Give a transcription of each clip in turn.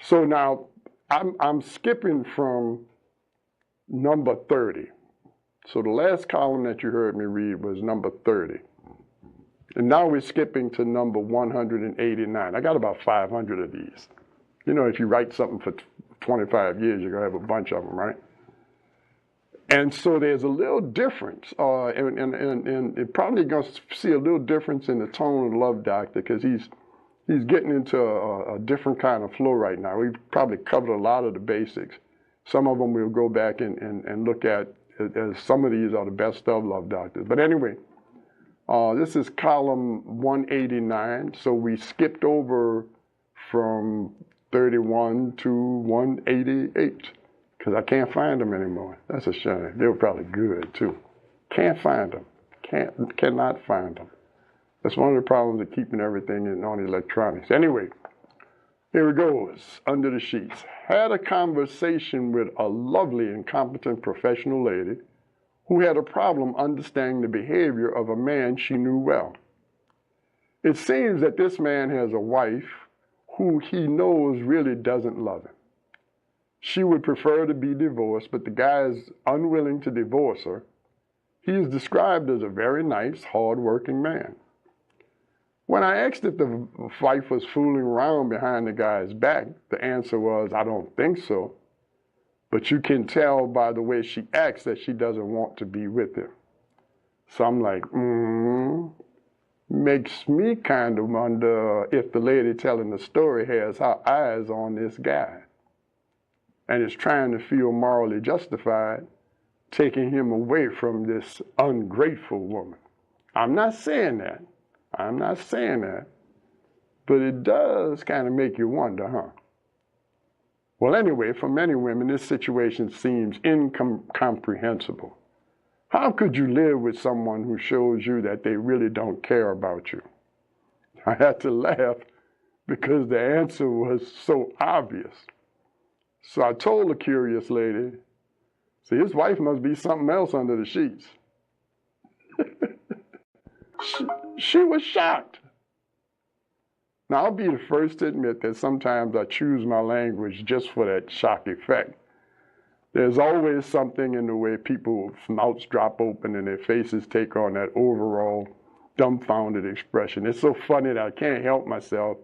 So now I'm skipping from number 30. So the last column that you heard me read was number 30. And now we're skipping to number 189. I got about 500 of these. You know, if you write something for 25 years, you're going to have a bunch of them, right? And so there's a little difference, and you're probably going to see a little difference in the tone of the Love Doctor, because he's getting into a different kind of flow right now. We've probably covered a lot of the basics. Some of them we'll go back and look at, as some of these are the best of Love Doctors. But anyway, this is column 189, so we skipped over from 31 to 188. Because I can't find them anymore. That's a shame. They were probably good, too. Can't find them. Cannot find them. That's one of the problems of keeping everything on electronics. Anyway, here it goes, under the sheets. Had a conversation with a lovely and competent professional lady who had a problem understanding the behavior of a man she knew well. It seems that this man has a wife who he knows really doesn't love him. She would prefer to be divorced, but the guy is unwilling to divorce her. He is described as a very nice, hard-working man. When I asked if the wife was fooling around behind the guy's back, the answer was, I don't think so. But you can tell by the way she acts that she doesn't want to be with him. So I'm like, makes me kind of wonder if the lady telling the story has her eyes on this guy and is trying to feel morally justified taking him away from this ungrateful woman. I'm not saying that. But it does kind of make you wonder, huh? Well, anyway, for many women, this situation seems incomprehensible. How could you live with someone who shows you that they really don't care about you? I had to laugh because the answer was so obvious. So I told the curious lady, see, his wife must be something else under the sheets. she was shocked. Now, I'll be the first to admit that sometimes I choose my language just for that shock effect. There's always something in the way people's mouths drop open and their faces take on that overall dumbfounded expression. It's so funny that I can't help myself.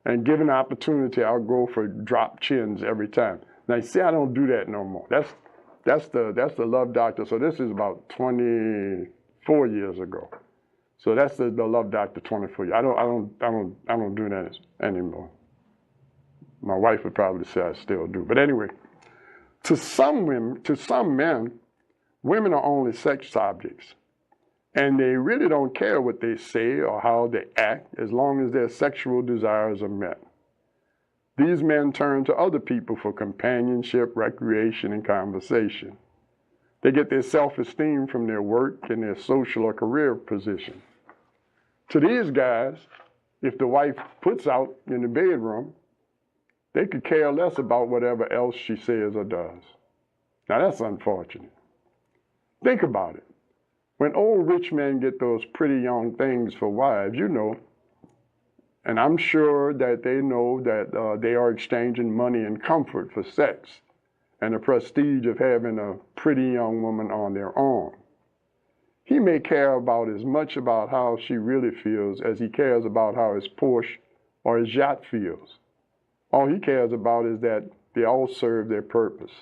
And given the opportunity, I'll go for drop chins every time. Now, you see, I don't do that no more. That's the Love Doctor. So this is about 24 years ago. So that's the Love Doctor 24 years. I don't do that anymore. My wife would probably say I still do. But anyway, to some men, women are only sex objects. And they really don't care what they say or how they act as long as their sexual desires are met. These men turn to other people for companionship, recreation, and conversation. They get their self-esteem from their work and their social or career position. To these guys, if the wife puts out in the bedroom, they could care less about whatever else she says or does. Now that's unfortunate. Think about it. When old rich men get those pretty young things for wives, you know, and I'm sure that they know that they are exchanging money and comfort for sex and the prestige of having a pretty young woman on their arm. He may care about as much about how she really feels as he cares about how his Porsche or his yacht feels. All he cares about is that they all serve their purpose,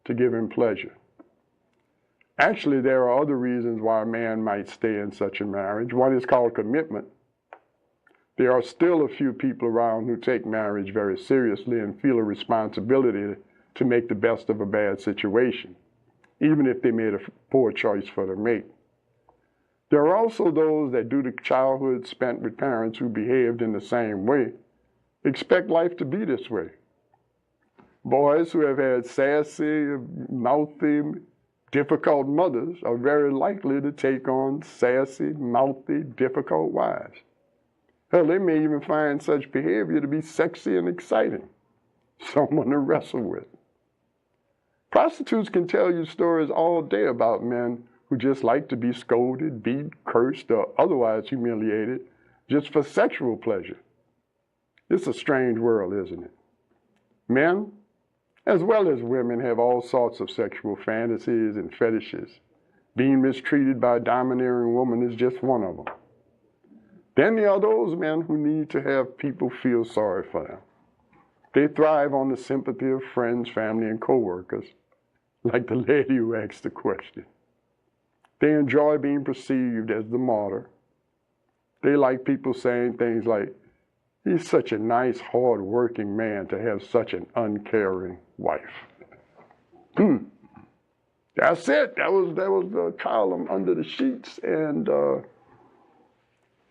to give him pleasure. Actually, there are other reasons why a man might stay in such a marriage. One is called commitment. There are still a few people around who take marriage very seriously and feel a responsibility to make the best of a bad situation, even if they made a poor choice for their mate. There are also those that, due to childhood spent with parents who behaved in the same way, expect life to be this way. Boys who have had sassy, mouthy, difficult mothers are very likely to take on sassy, mouthy, difficult wives. Hell, they may even find such behavior to be sexy and exciting, someone to wrestle with. Prostitutes can tell you stories all day about men who just like to be scolded, beat, cursed, or otherwise humiliated just for sexual pleasure. It's a strange world, isn't it? Men, as well as women, have all sorts of sexual fantasies and fetishes. Being mistreated by a domineering woman is just one of them. Then there are those men who need to have people feel sorry for them. They thrive on the sympathy of friends, family, and co-workers, like the lady who asked the question. They enjoy being perceived as the martyr. They like people saying things like, he's such a nice, hard-working man to have such an uncaring wife. That's it. That was the column under the sheets, and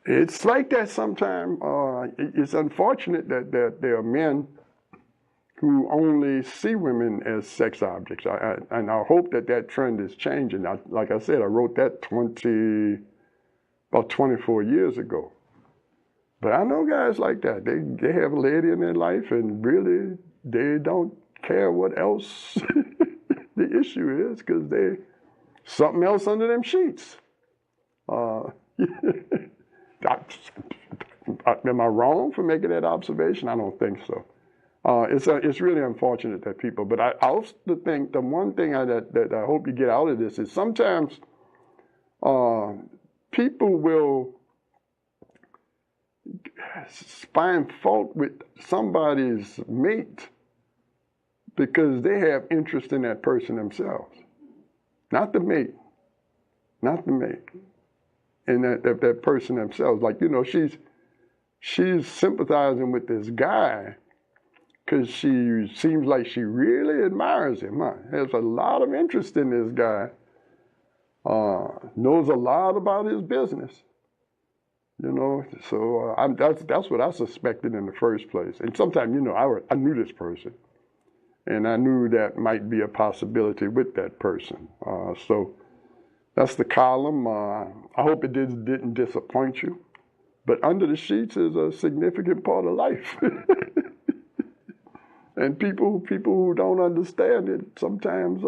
it's like that sometimes. It's unfortunate that there are men who only see women as sex objects, and I hope that trend is changing. Like I said, I wrote that about 24 years ago. But I know guys like that. They have a lady in their life, and really they don't care what else the issue is, because they something else under them sheets. Am I wrong for making that observation? I don't think so. It's really unfortunate that people, but I also think the one thing that I hope you get out of this is sometimes people will find fault with somebody's mate because they have interest in that person themselves, not the mate, and that person themselves. Like, she's sympathizing with this guy because she seems like she really admires him, has a lot of interest in this guy, knows a lot about his business, so that's what I suspected in the first place. And sometimes, I knew this person, and I knew that might be a possibility with that person. So that's the column. I hope it didn't disappoint you, but under the sheets is a significant part of life. And people who don't understand it sometimes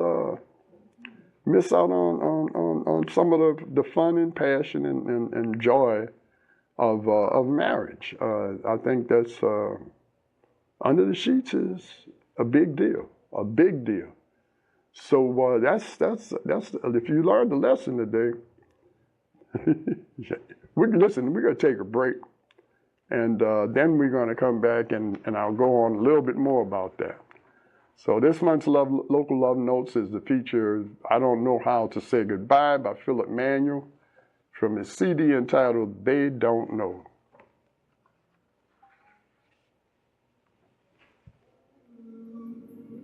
miss out on some of the fun and passion and joy of marriage. I think that's under the sheets is a big deal. So that's if you learned the lesson today. We're going to take a break. And then we're going to come back and I'll go on a little bit more about that. So this month's Local Love Notes is the feature, I Don't Know How to Say Goodbye by Philip Manuel from his CD entitled They Don't Know.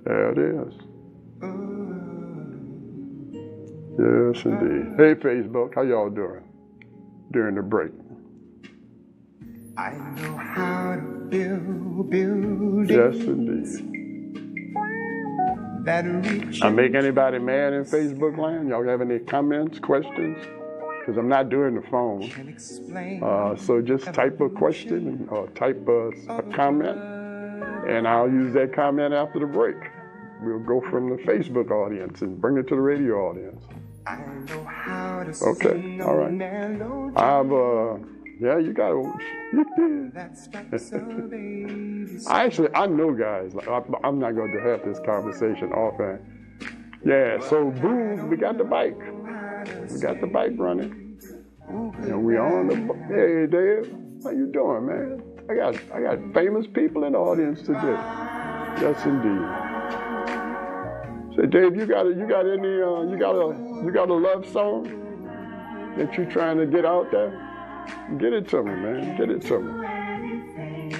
There it is. Yes, indeed. Hey, Facebook, how y'all doing during the break? I know how to build buildings. Yes, indeed. That reach. I make anybody mad in Facebook land? Y'all have any comments, questions? Because I'm not doing the phone. So just type a question or type a comment, and I'll use that comment after the break. We'll go from the Facebook audience and bring it to the radio audience. I know how to okay, all right. Yeah, you got to. I know guys. I'm not going to have this conversation often. Yeah, so boom, we got the bike. We got the bike running. And we on the. Hey, Dave, how you doing, man? I got famous people in the audience today. Yes, indeed. Say, Dave, you got a love song that you're trying to get out there? Get it to me, man. Get it to me.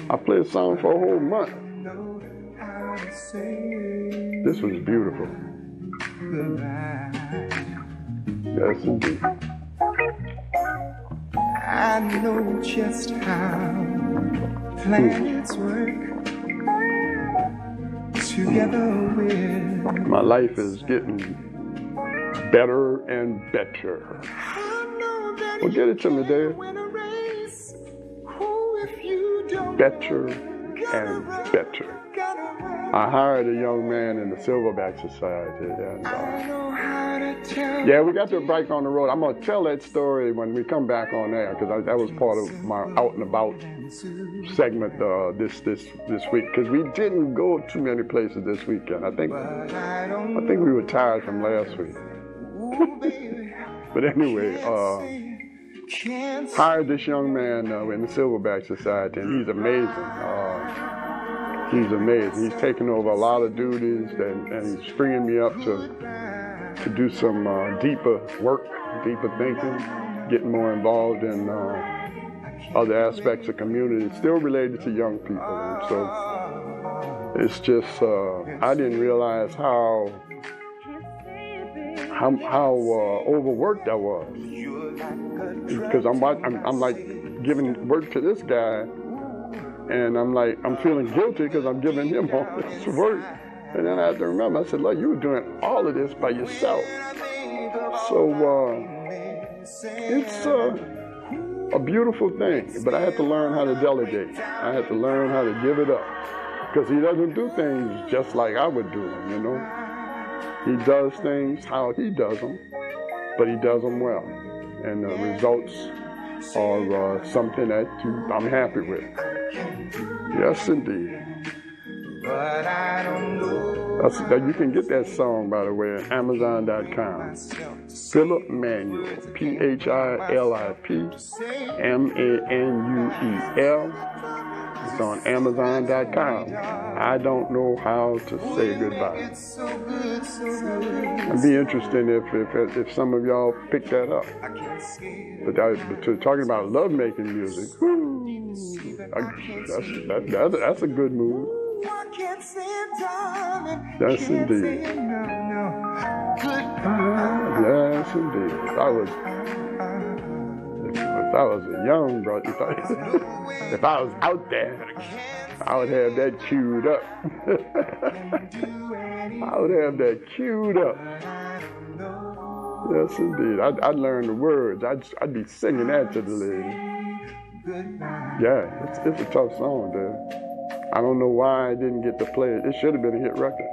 I played a song for a whole month. This was beautiful. Yes, indeed. I know just how planets work together with. My life is getting better and better. Well, get it to me, Dave. Better and better. I hired a young man in the Silverback Society, and Yeah, we got to break on the road. I'm gonna tell that story when we come back on air because that was part of my out and about segment this week. Because we didn't go too many places this weekend. I think we were tired from last week. But anyway, hired this young man in the Silverback Society, and he's amazing. He's amazing. He's taken over a lot of duties, and he's freeing me up to do some deeper work, deeper thinking, getting more involved in other aspects of community, still related to young people. And so it's just, I didn't realize how overworked I was. Because I'm like giving work to this guy, and I'm feeling guilty because I'm giving him all this work. And then I had to remember, I said, look, you were doing all of this by yourself. So it's a beautiful thing, but I had to learn how to delegate. I had to learn how to give it up, because he doesn't do things just like I would do them, you know. He does things how he does them, but he does them well. And the results are something that I'm happy with. Yes, indeed. But I don't know. You can get that song, by the way, at Amazon.com. Philip Manuel, PhilipManuel. It's on Amazon.com. I don't know how to say goodbye. It'd be interesting if some of y'all pick that up. But talking about love-making music, that's a good mood. Yes, indeed. Yes, indeed. If I was a young brother, if I was out there, I would have that queued up. I would have that queued up. Yes, indeed. I'd learn the words. I'd be singing that to the lady. Yeah, it's a tough song, dude. I don't know why I didn't get to play it. It should have been a hit record.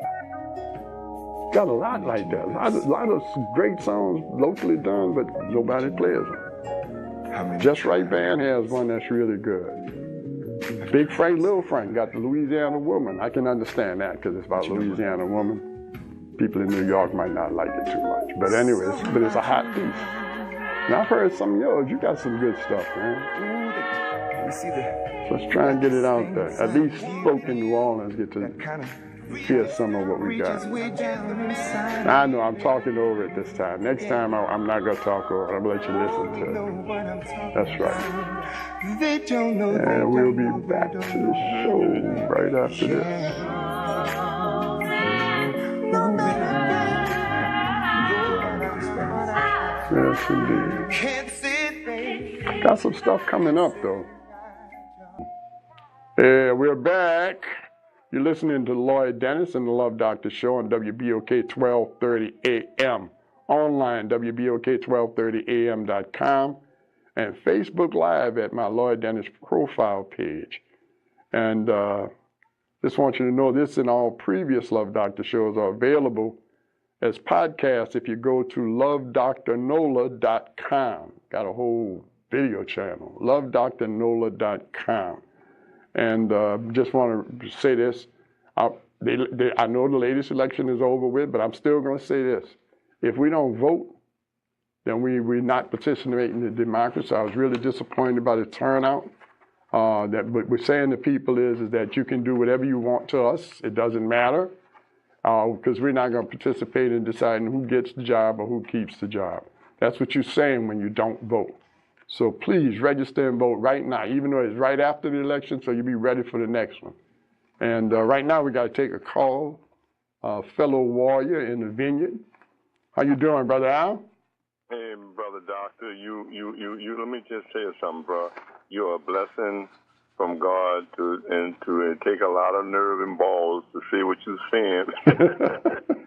Got a lot like that. A lot of great songs locally done, but nobody plays them. Just Right Band has one that's really good. Big Frank, Little Frank got the Louisiana Woman. I can understand that because it's about Louisiana Woman. People in New York might not like it too much. But anyway, it's a hot piece. Now I've heard some of yours. You got some good stuff, man. Let's try and get it out there. At least folk in New Orleans get to hear some of what we got. Now, I know I'm talking over it this time. Next time I'm not going to talk over it. I'm going to let you listen to it. That's right. And we'll be back to the show right after this. Yes, indeed. Got some stuff coming up, though. We're back. You're listening to Lloyd Dennis and the Love Doctor Show on WBOK 1230 AM. Online, WBOK1230am.com. And Facebook Live at my Lloyd Dennis profile page. And just want you to know this and all previous Love Doctor shows are available as podcasts if you go to lovedrnola.com. Got a whole video channel, lovedrnola.com. And just want to say this. I know the latest election is over with, but I'm still going to say this. If we don't vote, then we're not participating in democracy. I was really disappointed by the turnout. What we're saying to people is that you can do whatever you want to us. It doesn't matter, because we're not going to participate in deciding who gets the job or who keeps the job. That's what you're saying when you don't vote. So please register and vote right now, even though it's right after the election, so you'll be ready for the next one. And right now we got to take a call. Fellow warrior in the vineyard. How you doing, Brother Al? Hey, Brother Doctor, you. Let me just say something, bro. You're a blessing from God to take a lot of nerve and balls to say what you're saying.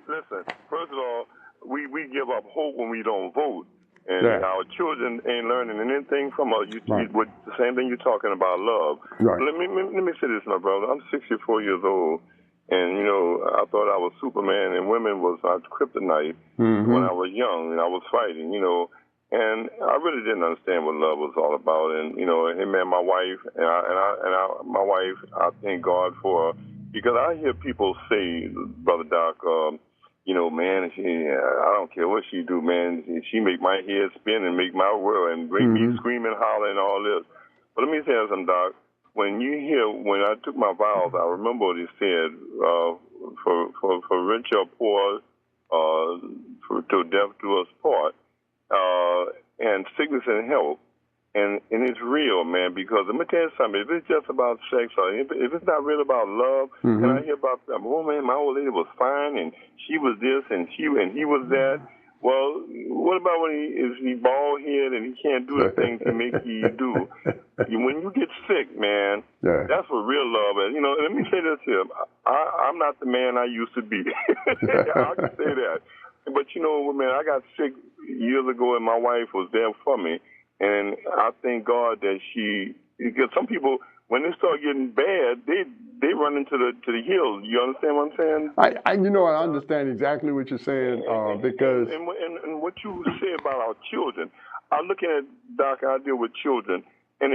Listen, first of all, we give up hope when we don't vote. And our children ain't learning anything from us. With the same thing you're talking about, love. Right. Let me say this, my brother. I'm 64 years old, and I thought I was Superman, and women was my kryptonite when I was young, and I was fighting, and I really didn't understand what love was all about. And him and my wife, my wife, I thank God for her, because I hear people say, Brother Doc, man, I don't care what she do, man. She make my head spin and make my world and bring me screaming, hollering, and all this. But let me say something, Doc. When I took my vows, I remember what he said, for rich or poor, till death do us part, and sickness and health. And it's real, man, because let me tell you something. If it's just about sex, or if it's not really about love, and I hear about, oh, man, my old lady was fine, and she was this, and he was that. Well, what about when he bald head and he can't do the things he make you do? When you get sick, man, that's what real love is. Let me say this here. I'm not the man I used to be. I can say that. But man, I got sick years ago, and my wife was there for me. And I thank God that because some people, when they start getting bad, they run into the hills. You understand what I'm saying? I understand exactly what you're saying, because... And what you say about our children, I'm looking at, Doc, I deal with children, and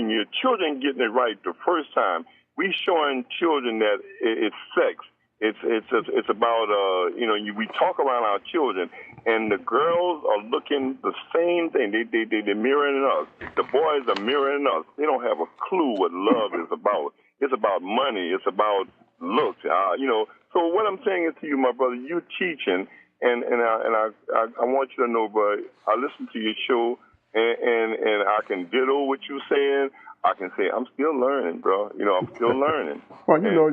your children getting it right the first time. We showing children that it's sex. It's about, we talk around our children, and the girls are looking the same thing. They're mirroring us. The boys are mirroring us. They don't have a clue what love is about. It's about money. It's about looks. So what I'm saying is to you, my brother, you teaching, and I want you to know, bro, I listen to your show, and I can ditto what you're saying. I can say I'm still learning, bro. I'm still learning. Well, you're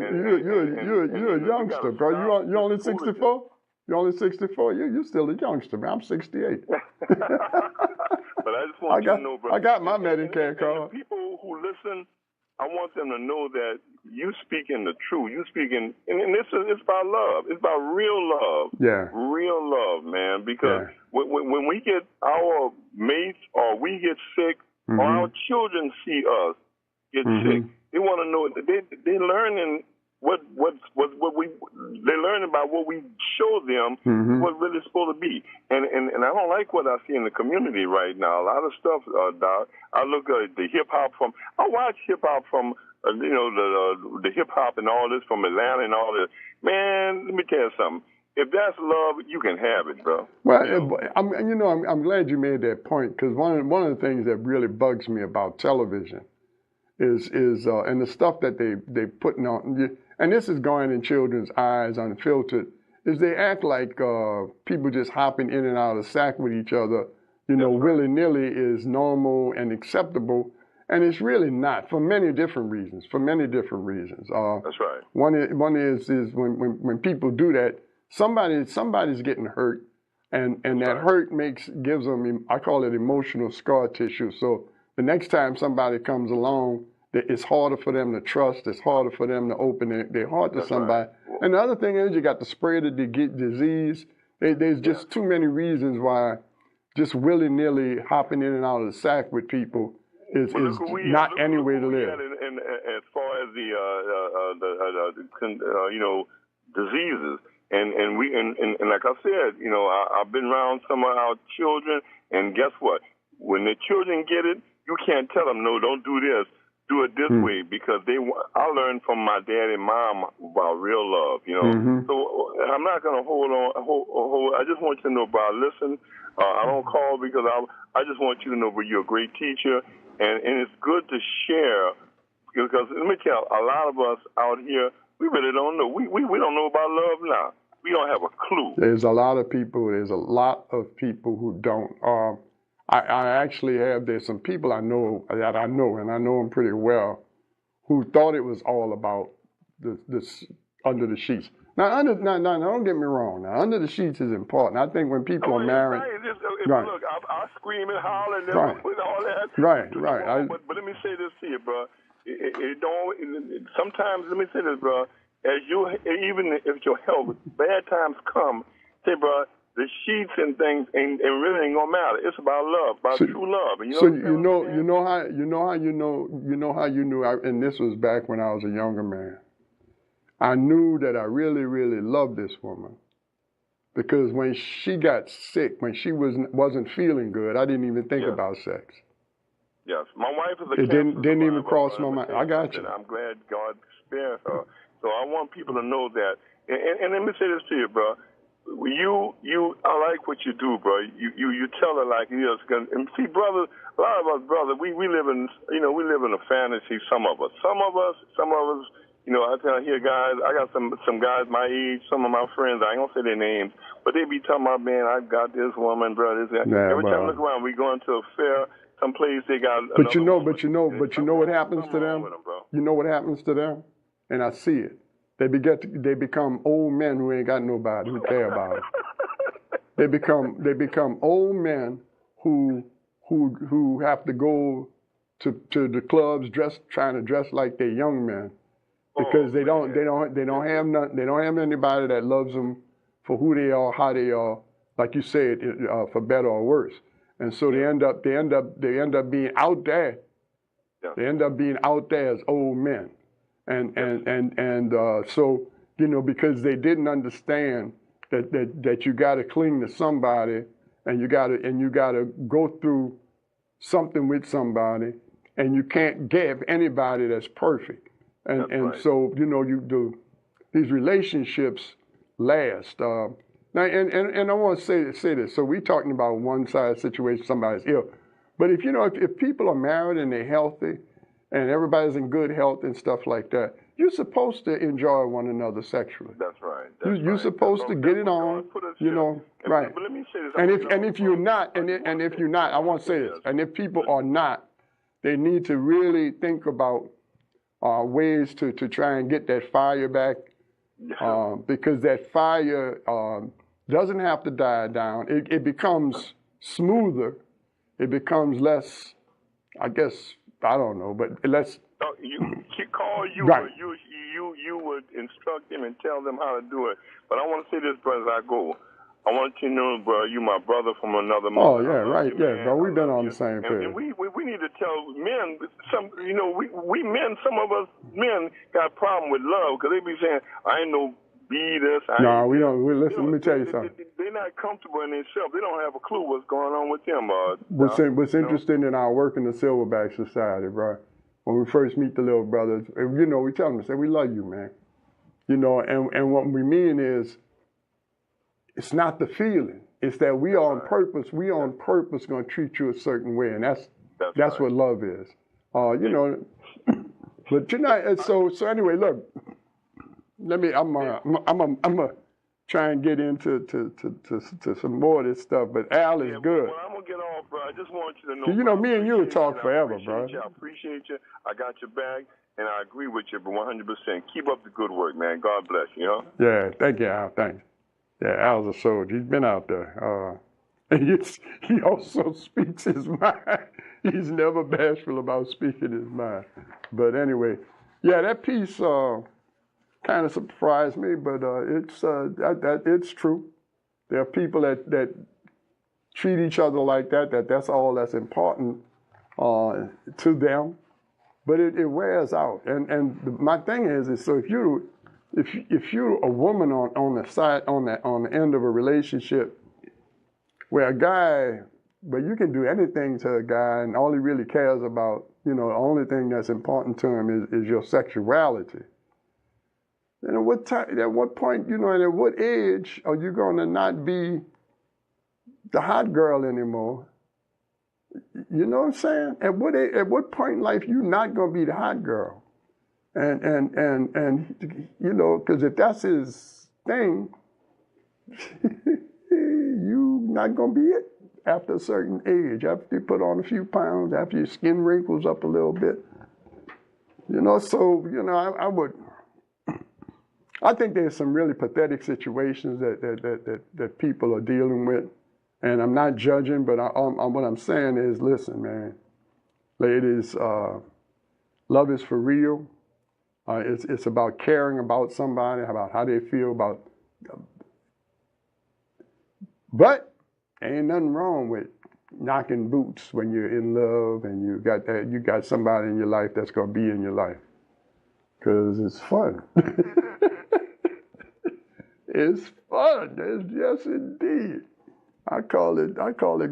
a youngster, bro. You're only 64. You're only 64. You're still a youngster, man. I'm 68. But I just want you to know, bro. I got my Medicare card. The people who listen, I want them to know that you speaking the truth. You speaking, and it's about love. It's about real love. Yeah. Real love, man. Because when we get our mates or we get sick, or our children see us get sick, they want to know. They learning what they learn about what we show them what really supposed to be. And I don't like what I see in the community right now. A lot of stuff, Doc. I look at the hip hop I watch hip hop from the hip hop and all this from Atlanta and all this. Man, let me tell you something. If that's love, you can have it, bro. Well, I'm glad you made that point, because one of the things that really bugs me about television is and the stuff that they putting on, and this is going in children's eyes unfiltered, is they act like people just hopping in and out of the sack with each other, willy-nilly is normal and acceptable, and it's really not, for many different reasons. That's right. One is when people do that, somebody's getting hurt, and that hurt gives them, I call it emotional scar tissue. So the next time somebody comes along, it's harder for them to trust. It's harder for them to open their heart to somebody. Right. And the other thing is, you got the spread of the disease. There's just too many reasons why just willy-nilly hopping in and out of the sack with people is not any way to live. And as far as the diseases. And like I said, I've been around some of our children, and guess what? When the children get it, you can't tell them, no, don't do this, do it this way, because I learned from my dad and mom about real love, So I'm not going to hold on. I just want you to know, bro, listen, I don't call because I just want you to know, bro, you're a great teacher, and it's good to share, because let me tell you, a lot of us out here, we really don't know. We don't know about love now. We don't have a clue. There's a lot of people who don't. There's some people I know, and I know them pretty well, who thought it was all about this under the sheets. Now, don't get me wrong. Now, under the sheets is important. I think when people are married, right. Look, I scream and holler and with all that. Right. But let me say this to you, bro. It don't. Sometimes, let me say this, bro. Even if your health, bad times come, say, bro, the sheets and things ain't really ain't gonna matter. It's about love, about true love. And you know how you knew. And this was back when I was a younger man. I knew that I really, really loved this woman. Because when she got sick, when she wasn't feeling good, I didn't even think about sex. Yes, my wife is a It cancer didn't even survivor, cross but my let me mind. tell I you got something. you. I'm glad God spared her. So I want people to know that. And let me say this to you, bro. I like what you do, bro. You tell her like it is. And see, brother, a lot of us, brother, we live in, we live in a fantasy. Some of us, I hear guys. I got some guys my age. Some of my friends. I ain't gonna say their names, but they be talking about, man, I got this woman, bro. This, Yeah, every time I look around, we going to a fair, someplace they got. But you know what Something happens to wrong them? with 'em, bro. You know what happens to them? And I see it. They become old men who ain't got nobody who care about them. They become old men who have to go to the clubs trying to dress like they're young men because they don't have nothing. They don't have anybody that loves them for who they are, how they are, like you said, for better or worse. And so they end up being out there. Yeah. They end up being out there as old men. So because they didn't understand that you got to cling to somebody and you got to go through something with somebody, and you can't give anybody that's perfect. And so these relationships last. Now, and I want to say this. So we're talking about one side situation, somebody's ill, but if people are married and they're healthy, and everybody's in good health and stuff like that, you're supposed to enjoy one another sexually. That's right. You're supposed to get it on, right. But let me say this. And if you're not, I want to say this. And if people are not, they need to really think about ways to try and get that fire back, because that fire doesn't have to die down. It becomes smoother. It becomes less, I guess. I don't know, but let's. You call you, right. you would instruct them and tell them how to do it. But I want to say this, brother, as I go. I want you to know, bro, you my brother from another mother. Oh yeah, right, yeah, bro. We've been on the same page. And we need to tell men we men, some of us men got a problem with love because they be saying I ain't no be this. No, we don't. Listen, let me tell you something. They're not comfortable in themselves. They don't have a clue what's going on with them. What's interesting in our work in the Silverback Society, bro, when we first meet the little brothers, we tell them, say, we love you, man. And what we mean is, it's not the feeling. It's that we on purpose. We on purpose going to treat you a certain way, and that's right. What love is. But so anyway, look. I'm gonna try and get into to some more of this stuff, but Al is good. Well, I'm gonna get off, bro. I just want you to know. Me and you will talk forever, bro. I appreciate you. I got your back, and I agree with you, but 100%. Keep up the good work, man. God bless you. Yeah, thank you, Al. Thanks. Yeah, Al's a soldier. He's been out there. And he also speaks his mind. He's never bashful about speaking his mind. But anyway, yeah, that piece. Kind of surprised me, but it's true. There are people that treat each other like that. That's all that's important to them, but it wears out. And my thing is so if you're a woman on the end of a relationship where a guy, but you can do anything to a guy, and all he really cares about, the only thing that's important to him is your sexuality. And at what point, and at what age are you going to not be the hot girl anymore? You know what I'm saying? At what point in life you're not going to be the hot girl? And because if that's his thing, you're not going to be it after a certain age. After you put on a few pounds, after your skin wrinkles up a little bit. I think there's some really pathetic situations that people are dealing with, and I'm not judging, but what I'm saying is, listen, man, ladies, love is for real. It's about caring about somebody, about how they feel about. But ain't nothing wrong with knocking boots when you're in love and you got somebody in your life that's gonna be in your life, 'cause it's fun. It's fun. Yes, indeed. I call it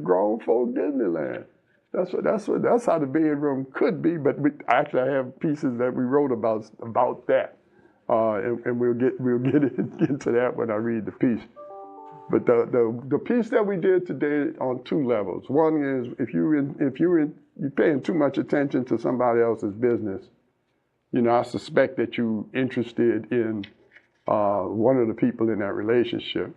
grown folk Disneyland. That's how the bedroom could be. But actually, I have pieces that we wrote about that, and we'll get into that when I read the piece. But the piece that we did today on two levels. One is if you're paying too much attention to somebody else's business, I suspect that you're interested in one of the people in that relationship.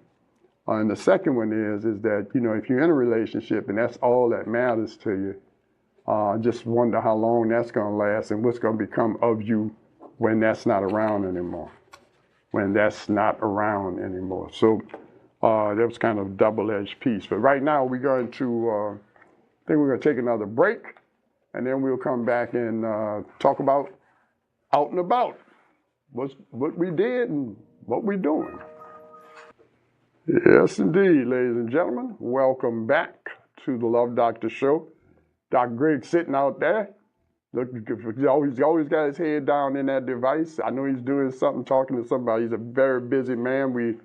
And the second one is that, if you're in a relationship and that's all that matters to you, just wonder how long that's going to last and what's going to become of you when that's not around anymore. So that was kind of a double-edged piece. But right now we're going to, I think we're going to take another break, and then we'll come back and talk about out and about, what we did and what we're doing. Yes, indeed, ladies and gentlemen. Welcome back to the Love Doctor Show. Dr. Greg sitting out there. Look, he's always got his head down in that device. I know he's doing something, talking to somebody. He's a very busy man. We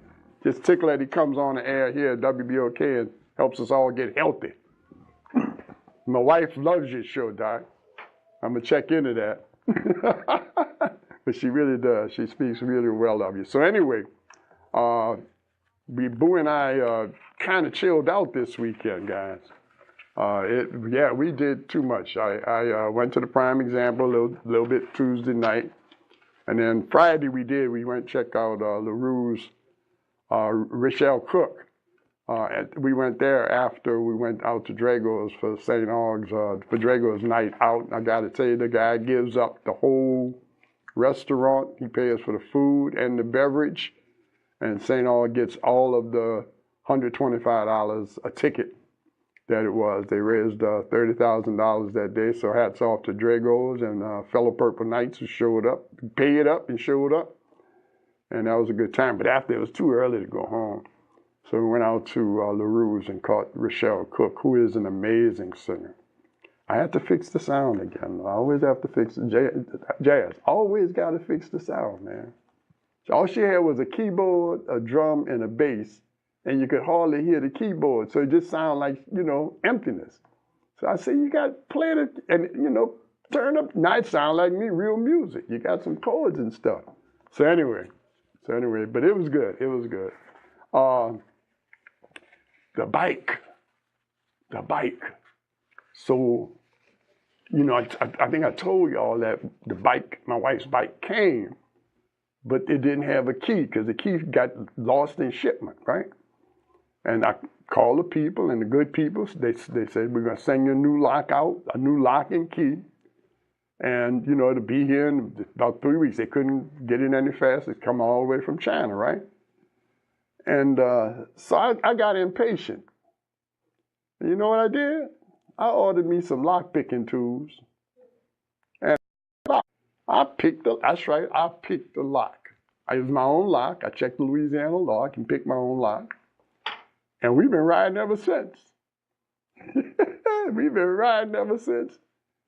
just tickle that he comes on the air here at WBOK and helps us all get healthy. My wife loves your show, Doc. I'm going to check into that. But she really does. She speaks really well of you. So anyway, Boo and I kind of chilled out this weekend, guys. We did too much. I went to the Prime Example a little bit Tuesday night. And then Friday we went and checked out LaRue's Rochelle Cook. We went there after we went out to Drago's for St. Aug's, for Drago's night out. I got to tell you, the guy gives up the whole restaurant. He pays for the food and the beverage. And St. Aug gets all of the $125 a ticket that it was. They raised $30,000 that day, so hats off to Drago's and fellow Purple Knights who showed up, paid up and showed up. And that was a good time. But after, it was too early to go home. So we went out to LaRue's and caught Rochelle Cook, who is an amazing singer. I had to fix the sound again. I always have to fix jazz. Always got to fix the sound, man. So all she had was a keyboard, a drum, and a bass, and you could hardly hear the keyboard. So it just sounded like, emptiness. So I said, you got to play it and, turn up. Now it sound like me, real music. You got some chords and stuff. So anyway, but it was good. It was good. The bike. So, I think I told y'all that the bike, my wife's bike came, but it didn't have a key because the key got lost in shipment, right? And I called the people, and the good people, they said, we're going to send you a new lock out, a new lock and key. And, it'll be here in about 3 weeks. They couldn't get it any faster. It's come all the way from China, right? And so I got impatient. And you know what I did? I ordered me some lock picking tools. And I picked the lock. I used my own lock. I checked the Louisiana law. I can pick my own lock. And we've been riding ever since.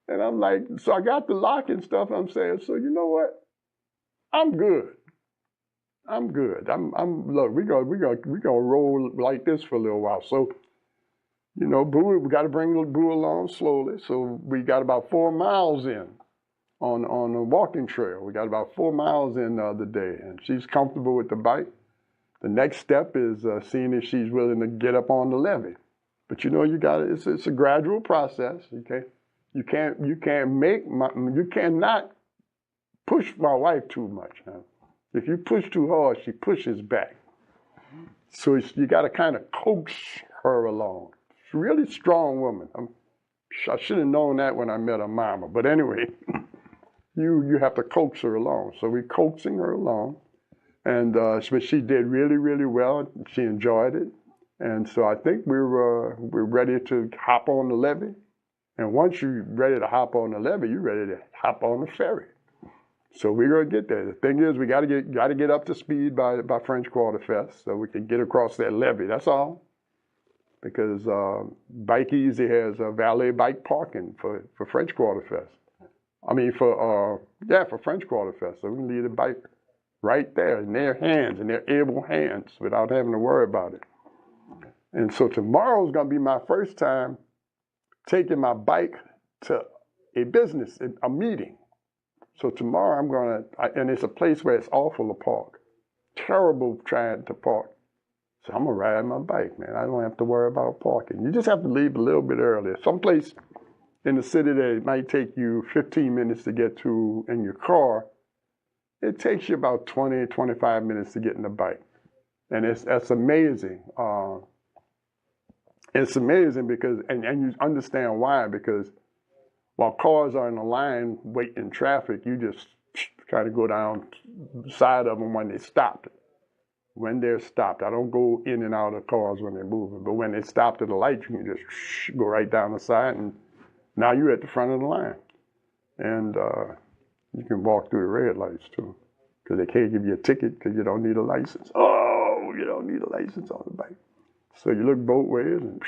And I'm like, so I got the lock and stuff. I'm saying, so you know what? I'm good. Look, we're gonna roll like this for a little while. So, Boo, we got to bring Boo along slowly. So we got about 4 miles in on a walking trail. We got about 4 miles in the other day, and she's comfortable with the bike. The next step is seeing if she's willing to get up on the levee. But it's a gradual process. Okay, you cannot push my wife too much. Huh? If you push too hard, she pushes back. So you got to kind of coax her along. She's a really strong woman. I should have known that when I met her mama. But anyway, you have to coax her along. So we're coaxing her along. And but she did really, really well. She enjoyed it. And so I think we're ready to hop on the levee. And once you're ready to hop on the levee, you're ready to hop on the ferry. So we're going to get there. The thing is, we got to get up to speed by French Quarter Fest so we can get across that levee. That's all. Because Bike Easy has valet bike parking for French Quarter Fest. I mean, for French Quarter Fest. So we can leave the bike right there in their hands, in their able hands, without having to worry about it. And so tomorrow's going to be my first time taking my bike to a business, a meeting. So tomorrow I'm going to, and it's a place where it's awful to park. Terrible trying to park. So I'm going to ride my bike, man. I don't have to worry about parking. You just have to leave a little bit earlier. Someplace in the city that it might take you 15 minutes to get to in your car, it takes you about 20, 25 minutes to get in the bike. And that's amazing. It's amazing because, and you understand why, because while cars are in a line waiting in traffic, you just kind of go down the side of them when they stopped. When they're stopped. I don't go in and out of cars when they're moving, but when they stop at the light, you can just go right down the side, and now you're at the front of the line. And you can walk through the red lights too, because they can't give you a ticket because you don't need a license. Oh, you don't need a license on the bike. So you look both ways, and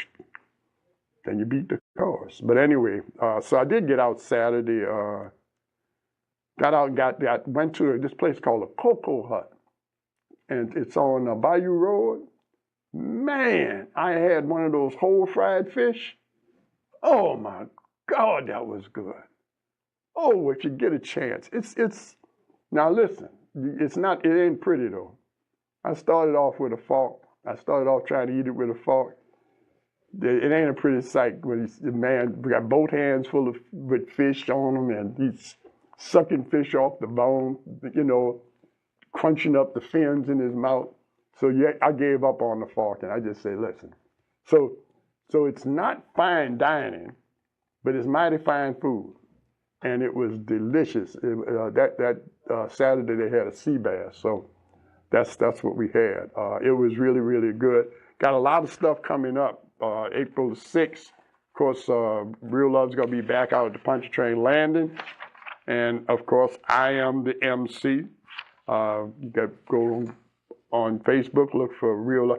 then you beat the cars. But anyway, so I did get out Saturday. Got out, went to this place called a Cocoa Hut. And it's on Bayou Road. Man, I had one of those whole fried fish. Oh my God, that was good. Oh, if you get a chance. It's now listen, it ain't pretty though. I started off with a fork. I started off trying to eat it with a fork. It ain't a pretty sight when the man got both hands full with fish on him, and he's sucking fish off the bone, crunching up the fins in his mouth. So yeah, I gave up on the fork, and I just say, listen. So it's not fine dining, but it's mighty fine food, and it was delicious. That Saturday they had a sea bass, so that's what we had. It was really, really good. Got a lot of stuff coming up. April the 6th, of course, Real Love's gonna be back out at the Pontchartrain Landing, and of course, I am the MC. You got to go on Facebook, look for Real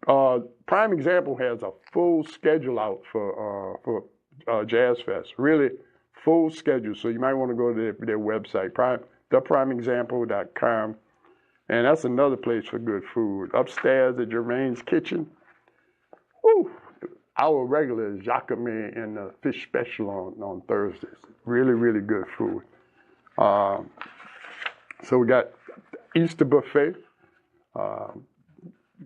Love. Prime Example has a full schedule out for Jazz Fest. Really full schedule. So you might want to go to their website, theprimeexample.com. And that's another place for good food. Upstairs at Jermaine's Kitchen, our regular is jacqueline and the fish special on Thursdays. Really, really good food. So we got Easter buffet.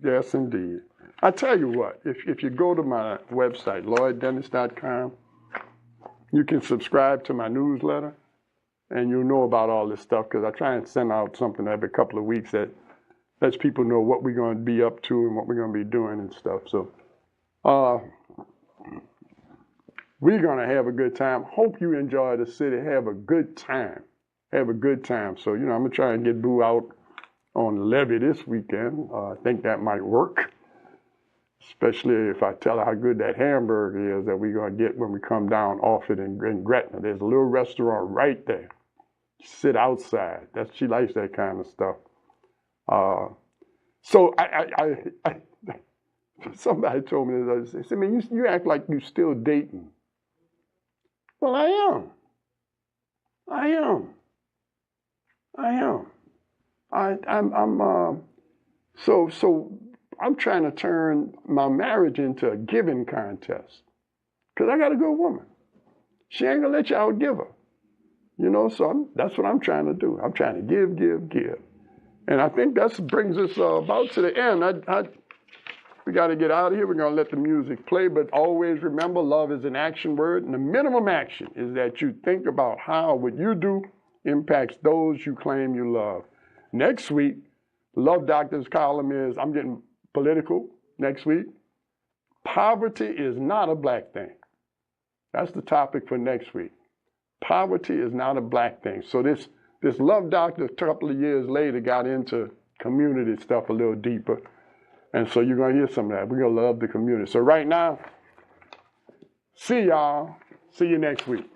Yes, indeed. I tell you what, if you go to my website, LloydDennis.com, you can subscribe to my newsletter, and you'll know about all this stuff, because I try and send out something every couple of weeks that lets people know what we're going to be up to and what we're going to be doing and stuff. So we're going to have a good time. Hope you enjoy the city. Have a good time. Have a good time. So, I'm going to try and get Boo out on the levee this weekend. I think that might work, especially if I tell her how good that hamburger is that we're going to get when we come down off it in Gretna. There's a little restaurant right there. Sit outside. She likes that kind of stuff. So somebody told me this. They said, man, you act like you're still dating. Well, I am. So I'm trying to turn my marriage into a giving contest, because I got a good woman. She ain't gonna let you outgive her. So that's what I'm trying to do. I'm trying to give. And I think that brings us about to the end. We got to get out of here. We're going to let the music play, but always remember, love is an action word, and the minimum action is that you think about how what you do impacts those you claim you love. Next week, Love Doctor's column is, I'm getting political next week. Poverty is not a black thing. That's the topic for next week. Poverty is not a black thing. So this Love Doctor, a couple of years later, got into community stuff a little deeper. And so you're going to hear some of that. We're going to love the community. So right now, see y'all. See you next week.